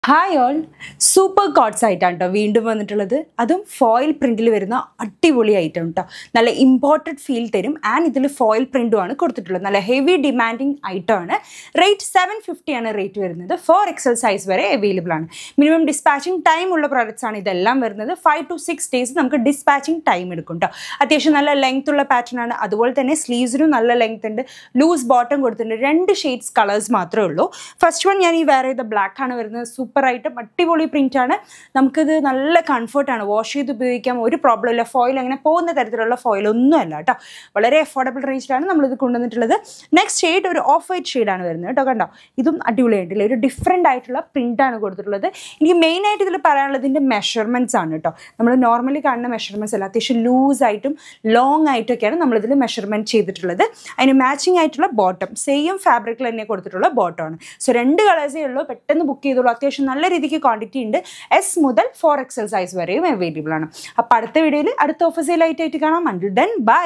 Hi all super quotes ആയിട്ടാണ് കേട്ടോ വീണ്ടും വന്നിട്ടുള്ളത്. അതും ഫോയിൽ പ്രിൻറ്റിൽ വരുന്ന അടിപൊളി ഐറ്റം കേട്ടോ. നല്ല ഇമ്പോർട്ടഡ് ഫീൽ തരും. ആൻഡ് ഇതിൽ ഫോയിൽ പ്രിൻറ്റുമാണ് കൊടുത്തിട്ടുള്ളത്. നല്ല ഹെവി ഡിമാൻഡിങ് ഐറ്റം ആണ്. റേറ്റ് 750 ആണ് റേറ്റ് വരുന്നത്. 4XL സൈസ് വരെ അവൈലബിൾ ആണ്. മിനിമം ഡിസ്പാച്ചിങ് ടൈം ഉള്ള പ്രോഡക്റ്റ്സ് ആണ് ഇതെല്ലാം വരുന്നത്. 5 to 6 days നമുക്ക് ഡിസ്പാച്ചിങ് ടൈം എടുക്കും കേട്ടോ. അത്യാവശ്യം നല്ല ലെങ്ത് ഉള്ള പാറ്റേൺ ആണ്. അതുപോലെ തന്നെ സ്ലീവ്സിനും നല്ല ലെങ്ത് ഉണ്ട്. ലൂസ് ബോട്ടം കൊടുത്തിട്ടുണ്ട്. 2 ഷെയ്ഡ്സ് കളേഴ്സ് മാത്രമേ ഉള്ളൂ. ഫസ്റ്റ് വൺ ഞാൻ ഈ വേറെ ചെയ്ത ബ്ലാക്ക് ആണ് വരുന്നത്. സൂപ്പറായിട്ട് അടിപൊളി പ്രിന്റ് ആണ്. നമുക്കിത് നല്ല കംഫർട്ടാണ്. വാഷ് ചെയ്ത് ഉപയോഗിക്കാം, ഒരു പ്രോബ്ലം ഇല്ല. ഫോയിൽ അങ്ങനെ പോകുന്ന തരത്തിലുള്ള ഫോയിൽ ഒന്നും അല്ല കേട്ടോ. വളരെ അഫോർഡബിൾ റേഞ്ചിലാണ് നമ്മളിത് കൊണ്ടുവന്നിട്ടുള്ളത്. നെക്സ്റ്റ് ഷെയ്ഡ് ഒരു ഓഫ് വൈറ്റ് ഷെയ്ഡാണ് വരുന്നത് കേട്ടോ. കണ്ടോ, ഇതും അടിപൊളിയായിട്ടില്ല. ഒരു ഡിഫറെൻ്റ് ആയിട്ടുള്ള പ്രിൻ്റാണ് കൊടുത്തിട്ടുള്ളത്. എനിക്ക് മെയിനായിട്ട് ഇതിൽ പറയാനുള്ളത് ഇതിൻ്റെ മെഷർമെൻറ്റ്സ് ആണ് കേട്ടോ. നമ്മൾ നോർമലി കാണുന്ന മെഷർമെൻറ്റ്സ് അല്ല, അത്യാവശ്യം ലൂസായിട്ടും ലോങ് ആയിട്ടൊക്കെയാണ് നമ്മളിതിൽ മെഷർമെൻറ്റ് ചെയ്തിട്ടുള്ളത്. അതിന് മാച്ചിങ് ആയിട്ടുള്ള ബോട്ടം സെയിം ഫാബ്രിക്കിൽ തന്നെ കൊടുത്തിട്ടുള്ള ബോട്ടമാണ്. സോ 2 കളേഴ്സേ ഉള്ളൂ. പെട്ടെന്ന് ബുക്ക് ചെയ്തോളൂ. അത്യാവശ്യം നല്ല രീതിക്ക് ക്വാണ്ടിറ്റി ഉണ്ട്. S മുതൽ 4XL സൈസ് വരെയും അവൈലബിൾ ആണ്. അപ്പോൾ അടുത്ത വീഡിയോയിൽ അടുത്ത ഓഫർ സെയിൽ ആയിട്ട് കാണാം. Until then bye.